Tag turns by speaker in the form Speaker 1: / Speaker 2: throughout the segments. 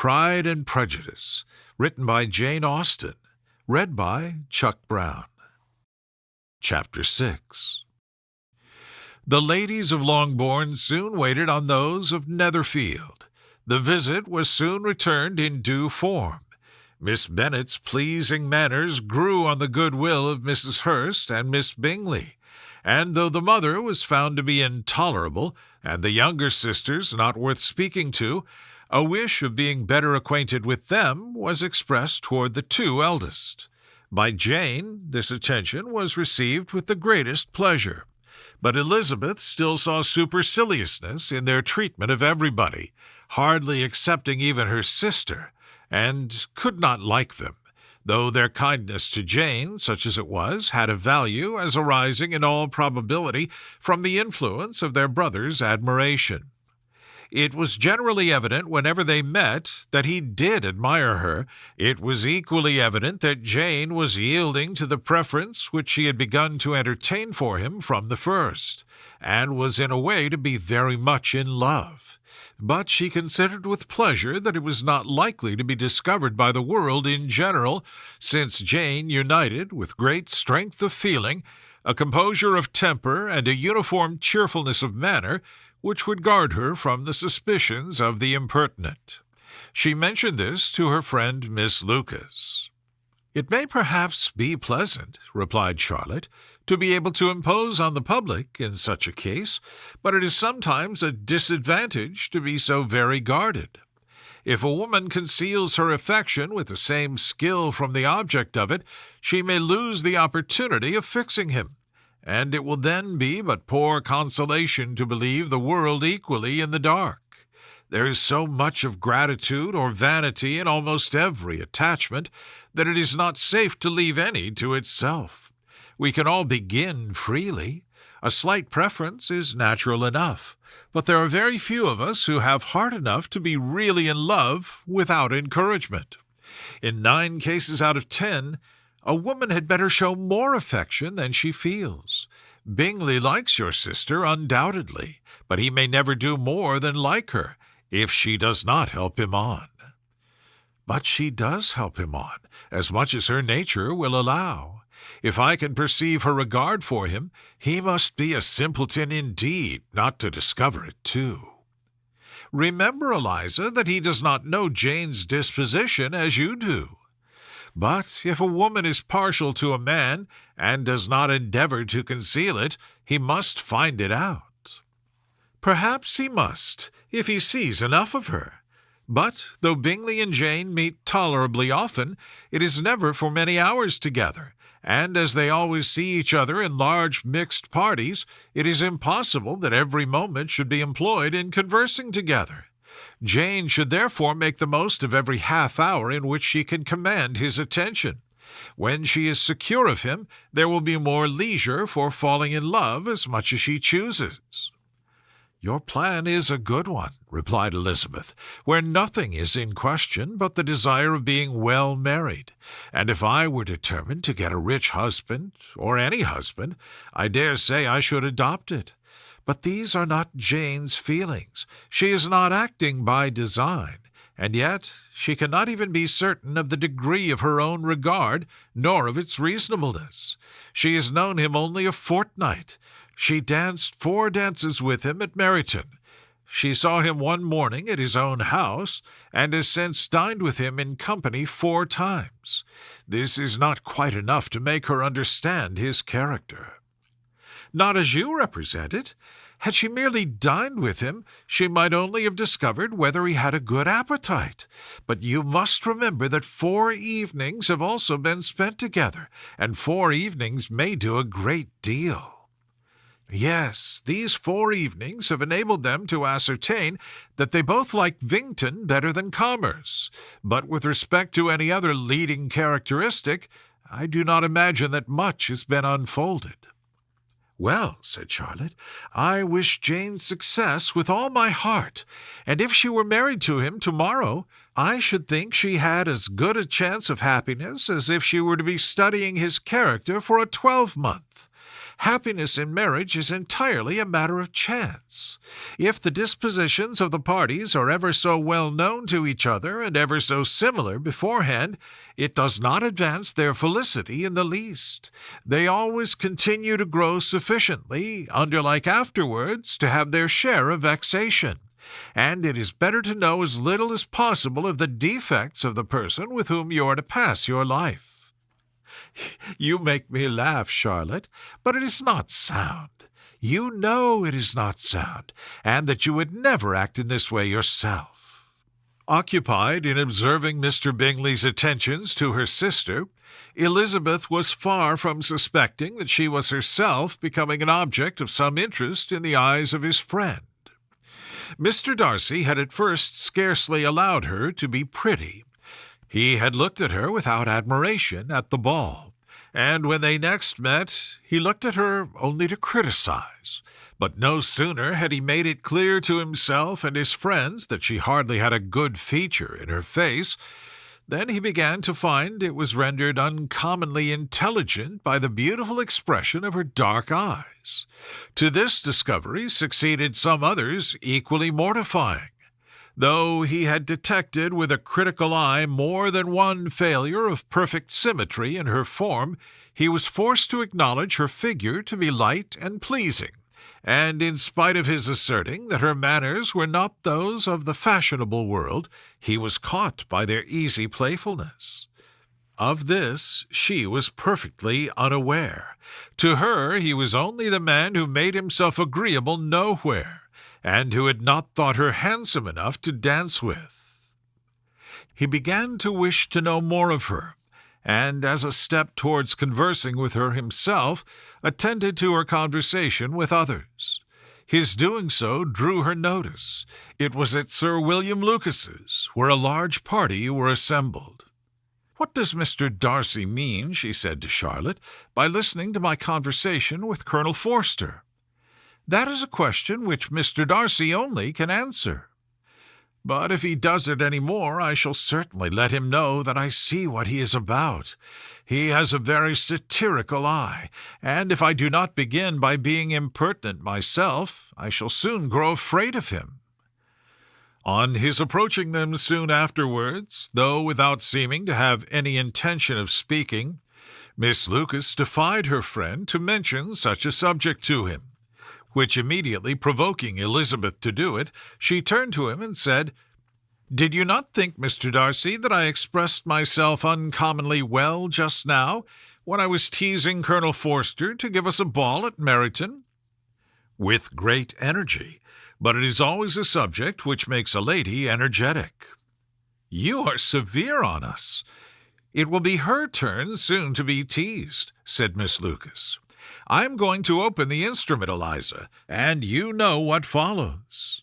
Speaker 1: Pride and Prejudice, written by Jane Austen, read by Chuck Brown. Chapter 6. The ladies of Longbourn soon waited on those of Netherfield. The visit was soon returned in due form. Miss Bennet's pleasing manners grew on the goodwill of Mrs. Hurst and Miss Bingley, and though the mother was found to be intolerable, and the younger sisters not worth speaking to, a wish of being better acquainted with them was expressed toward the two eldest. By Jane, this attention was received with the greatest pleasure, but Elizabeth still saw superciliousness in their treatment of everybody, hardly excepting even her sister, and could not like them, though their kindness to Jane, such as it was, had a value as arising in all probability from the influence of their brother's admiration. It was generally evident whenever they met that he did admire her. It was equally evident that Jane was yielding to the preference which she had begun to entertain for him from the first, and was in a way to be very much in love. But she considered with pleasure that it was not likely to be discovered by the world in general, since Jane united, with great strength of feeling, a composure of temper and a uniform cheerfulness of manner, which would guard her from the suspicions of the impertinent. She mentioned this to her friend Miss Lucas. "It may perhaps be pleasant," replied Charlotte, "to be able to impose on the public in such a case, but it is sometimes a disadvantage to be so very guarded. If a woman conceals her affection with the same skill from the object of it, she may lose the opportunity of fixing him, and it will then be but poor consolation to believe the world equally in the dark. There is so much of gratitude or vanity in almost every attachment that it is not safe to leave any to itself. We can all begin freely. A slight preference is natural enough, but there are very few of us who have heart enough to be really in love without encouragement. In 9 cases out of 10, a woman had better show more affection than she feels. Bingley likes your sister, undoubtedly, but he may never do more than like her, if she does not help him on." "But she does help him on, as much as her nature will allow. If I can perceive her regard for him, he must be a simpleton indeed not to discover it too. Remember, Eliza, that he does not know Jane's disposition as you do. But if a woman is partial to a man, and does not endeavor to conceal it, he must find it out." "Perhaps he must, if he sees enough of her. But though Bingley and Jane meet tolerably often, it is never for many hours together, and as they always see each other in large mixed parties, it is impossible that every moment should be employed in conversing together. Jane should therefore make the most of every half-hour in which she can command his attention. When she is secure of him, there will be more leisure for falling in love as much as she chooses." "Your plan is a good one," replied Elizabeth, "where nothing is in question but the desire of being well married, and if I were determined to get a rich husband, or any husband, I dare say I should adopt it. But these are not Jane's feelings. She is not acting by design, and yet she cannot even be certain of the degree of her own regard, nor of its reasonableness. She has known him only a fortnight. She danced 4 dances with him at Meryton. She saw him one morning at his own house, and has since dined with him in company 4 times. This is not quite enough to make her understand his character." "Not as you represent it. Had she merely dined with him, she might only have discovered whether he had a good appetite. But you must remember that 4 evenings have also been spent together, and 4 evenings may do a great deal." "Yes, these 4 evenings have enabled them to ascertain that they both like Vington better than Commerce, but with respect to any other leading characteristic, I do not imagine that much has been unfolded." "Well," said Charlotte, "I wish Jane success with all my heart, and if she were married to him tomorrow, I should think she had as good a chance of happiness as if she were to be studying his character for a 12-month. Happiness in marriage is entirely a matter of chance. If the dispositions of the parties are ever so well known to each other and ever so similar beforehand, it does not advance their felicity in the least. They always continue to grow sufficiently, underlike afterwards, to have their share of vexation. And it is better to know as little as possible of the defects of the person with whom you are to pass your life. You make me laugh, Charlotte, but it is not sound. You know it is not sound, and that you would never act in this way yourself. Occupied in observing Mr. Bingley's attentions to her sister, Elizabeth was far from suspecting that she was herself becoming an object of some interest in the eyes of his friend. Mr. Darcy had at first scarcely allowed her to be pretty. He had looked at her without admiration at the ball, and when they next met, he looked at her only to criticize. But no sooner had he made it clear to himself and his friends that she hardly had a good feature in her face, than he began to find it was rendered uncommonly intelligent by the beautiful expression of her dark eyes. To this discovery succeeded some others equally mortifying. Though he had detected with a critical eye more than one failure of perfect symmetry in her form, he was forced to acknowledge her figure to be light and pleasing, and in spite of his asserting that her manners were not those of the fashionable world, he was caught by their easy playfulness. Of this she was perfectly unaware. To her he was only the man who made himself agreeable nowhere, and who had not thought her handsome enough to dance with. He began to wish to know more of her, and as a step towards conversing with her himself, attended to her conversation with others. His doing so drew her notice. It was at Sir William Lucas's, where a large party were assembled. "What does Mr. Darcy mean," she said to Charlotte, "by listening to my conversation with Colonel Forster? That is a question which Mr. Darcy only can answer. But if he does it any more, I shall certainly let him know that I see what he is about. He has a very satirical eye, and if I do not begin by being impertinent myself, I shall soon grow afraid of him." On his approaching them soon afterwards, though without seeming to have any intention of speaking, Miss Lucas defied her friend to mention such a subject to him, which immediately provoking Elizabeth to do it, she turned to him and said, "Did you not think, Mr. Darcy, that I expressed myself uncommonly well just now, when I was teasing Colonel Forster to give us a ball at Meryton?" "With great energy, but it is always a subject which makes a lady energetic." "You are severe on us. It will be her turn soon to be teased," said Miss Lucas. "I am going to open the instrument, Eliza, and you know what follows.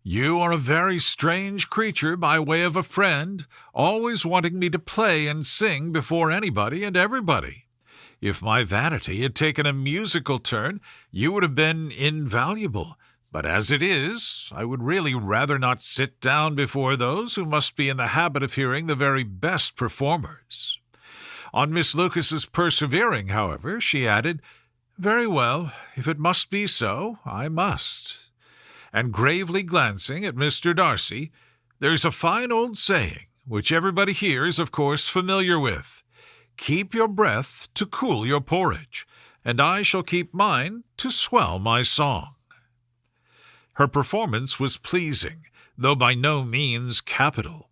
Speaker 1: You are a very strange creature by way of a friend, always wanting me to play and sing before anybody and everybody. If my vanity had taken a musical turn, you would have been invaluable, but as it is, I would really rather not sit down before those who must be in the habit of hearing the very best performers." On Miss Lucas's persevering, however, she added, "Very well, if it must be so, I must." And gravely glancing at Mr. Darcy, "There's a fine old saying, which everybody here is of course familiar with. Keep your breath to cool your porridge, and I shall keep mine to swell my song." Her performance was pleasing, though by no means capital.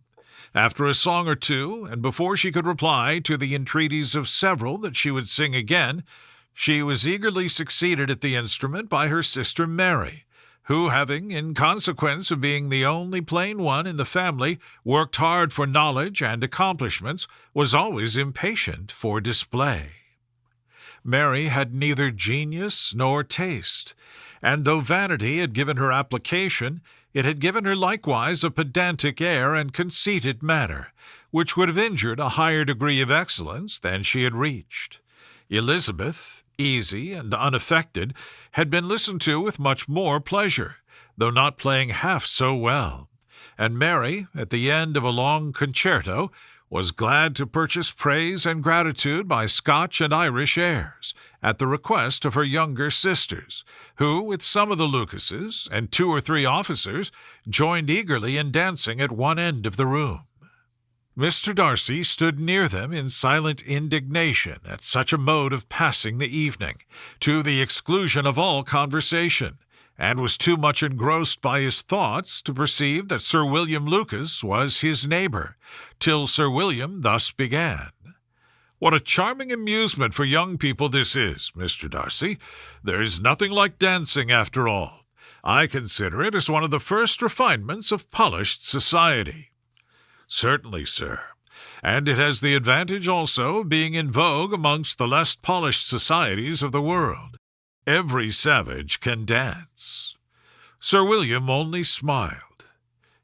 Speaker 1: After a song or two, and before she could reply to the entreaties of several that she would sing again, she was eagerly succeeded at the instrument by her sister Mary, who, having, in consequence of being the only plain one in the family, worked hard for knowledge and accomplishments, was always impatient for display. Mary had neither genius nor taste, and though vanity had given her application, it had given her likewise a pedantic air and conceited manner, which would have injured a higher degree of excellence than she had reached. Elizabeth, easy and unaffected, had been listened to with much more pleasure, though not playing half so well, and Mary, at the end of a long concerto, was glad to purchase praise and gratitude by Scotch and Irish airs, at the request of her younger sisters, who, with some of the Lucases and 2 or 3 officers, joined eagerly in dancing at one end of the room. Mr. Darcy stood near them in silent indignation at such a mode of passing the evening, to the exclusion of all conversation, and was too much engrossed by his thoughts to perceive that Sir William Lucas was his neighbour, till Sir William thus began. "What a charming amusement for young people this is, Mr. Darcy. There is nothing like dancing, after all. I consider it as one of the first refinements of polished society." "Certainly, sir. And it has the advantage also of being in vogue amongst the less polished societies of the world. Every savage can dance." Sir William only smiled.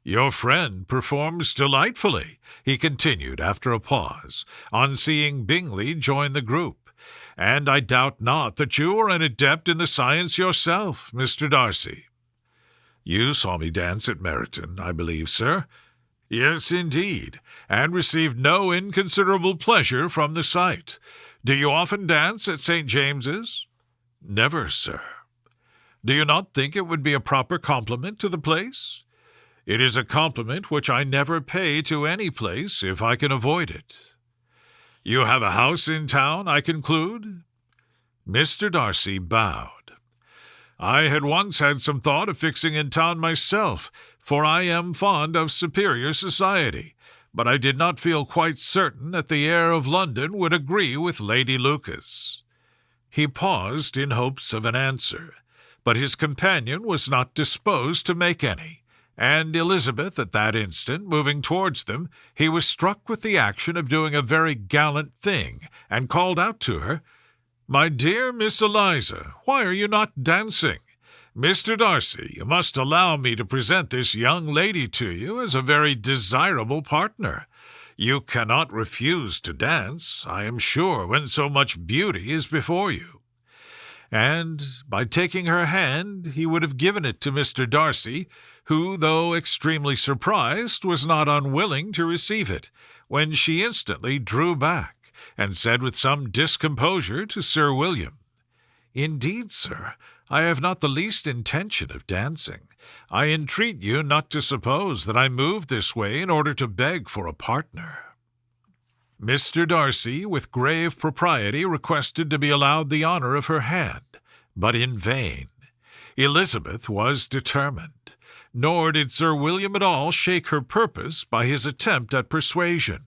Speaker 1: "Your friend performs delightfully," he continued after a pause, on seeing Bingley join the group, "and I doubt not that you are an adept in the science yourself, Mr. Darcy." "You saw me dance at Meryton, I believe, sir?" "Yes, indeed, and received no inconsiderable pleasure from the sight. Do you often dance at St. James's?" "Never, sir." "Do you not think it would be a proper compliment to the place?" "It is a compliment which I never pay to any place if I can avoid it." "You have a house in town, I conclude?" Mr. Darcy bowed. "I had once had some thought of fixing in town myself, for I am fond of superior society, but I did not feel quite certain that the air of London would agree with Lady Lucas." He paused in hopes of an answer, but his companion was not disposed to make any, and Elizabeth at that instant moving towards them, he was struck with the action of doing a very gallant thing, and called out to her, "My dear Miss Eliza, why are you not dancing? Mr. Darcy, you must allow me to present this young lady to you as a very desirable partner. You cannot refuse to dance, I am sure, when so much beauty is before you." And, by taking her hand, he would have given it to Mr. Darcy, who, though extremely surprised, was not unwilling to receive it, when she instantly drew back, and said with some discomposure to Sir William, "Indeed, sir, I have not the least intention of dancing. I entreat you not to suppose that I move this way in order to beg for a partner." Mr. Darcy, with grave propriety, requested to be allowed the honour of her hand, but in vain. Elizabeth was determined, nor did Sir William at all shake her purpose by his attempt at persuasion.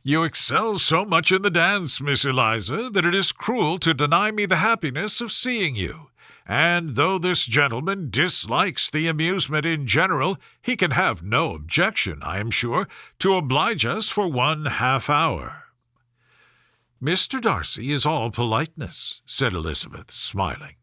Speaker 1: "You excel so much in the dance, Miss Eliza, that it is cruel to deny me the happiness of seeing you. And though this gentleman dislikes the amusement in general, he can have no objection, I am sure, to oblige us for 1/2 hour." "Mr. Darcy is all politeness," said Elizabeth, smiling.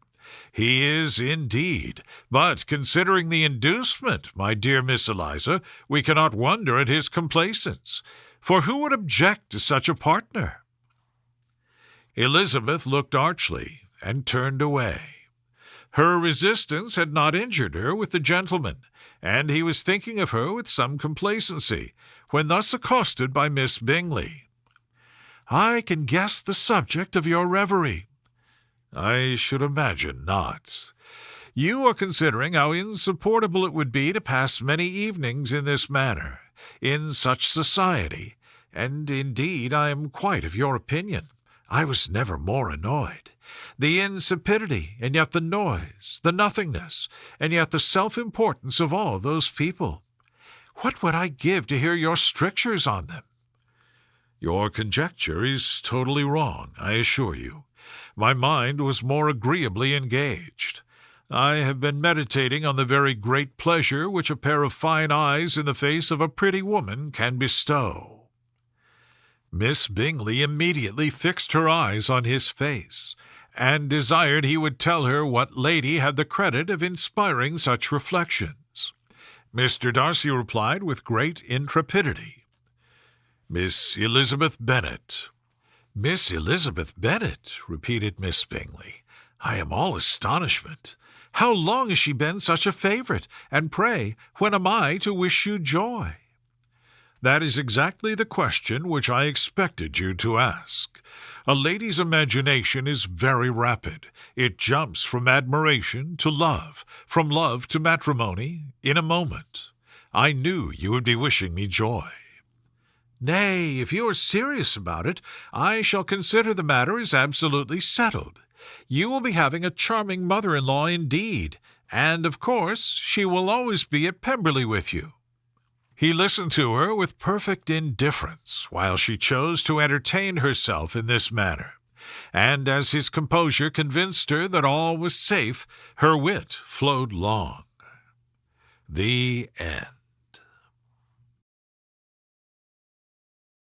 Speaker 1: "He is, indeed, but considering the inducement, my dear Miss Eliza, we cannot wonder at his complaisance, for who would object to such a partner?" Elizabeth looked archly and turned away. Her resistance had not injured her with the gentleman, and he was thinking of her with some complacency, when thus accosted by Miss Bingley. "I can guess the subject of your reverie." "I should imagine not. You are considering how insupportable it would be to pass many evenings in this manner, in such society, and indeed I am quite of your opinion. I was never more annoyed. The insipidity, and yet the noise, the nothingness, and yet the self-importance of all those people. What would I give to hear your strictures on them?" "Your conjecture is totally wrong, I assure you. My mind was more agreeably engaged. I have been meditating on the very great pleasure which a pair of fine eyes in the face of a pretty woman can bestow." Miss Bingley immediately fixed her eyes on his face, and desired he would tell her what lady had the credit of inspiring such reflections. Mr. Darcy replied with great intrepidity, "Miss Elizabeth Bennet." "Miss Elizabeth Bennet," repeated Miss Bingley. "I am all astonishment. How long has she been such a favourite? And pray, when am I to wish you joy?" "That is exactly the question which I expected you to ask. A lady's imagination is very rapid. It jumps from admiration to love, from love to matrimony, in a moment. I knew you would be wishing me joy." "Nay, if you are serious about it, I shall consider the matter as absolutely settled. You will be having a charming mother-in-law indeed, and, of course, she will always be at Pemberley with you." He listened to her with perfect indifference, while she chose to entertain herself in this manner, and as his composure convinced her that all was safe, her wit flowed long. The end.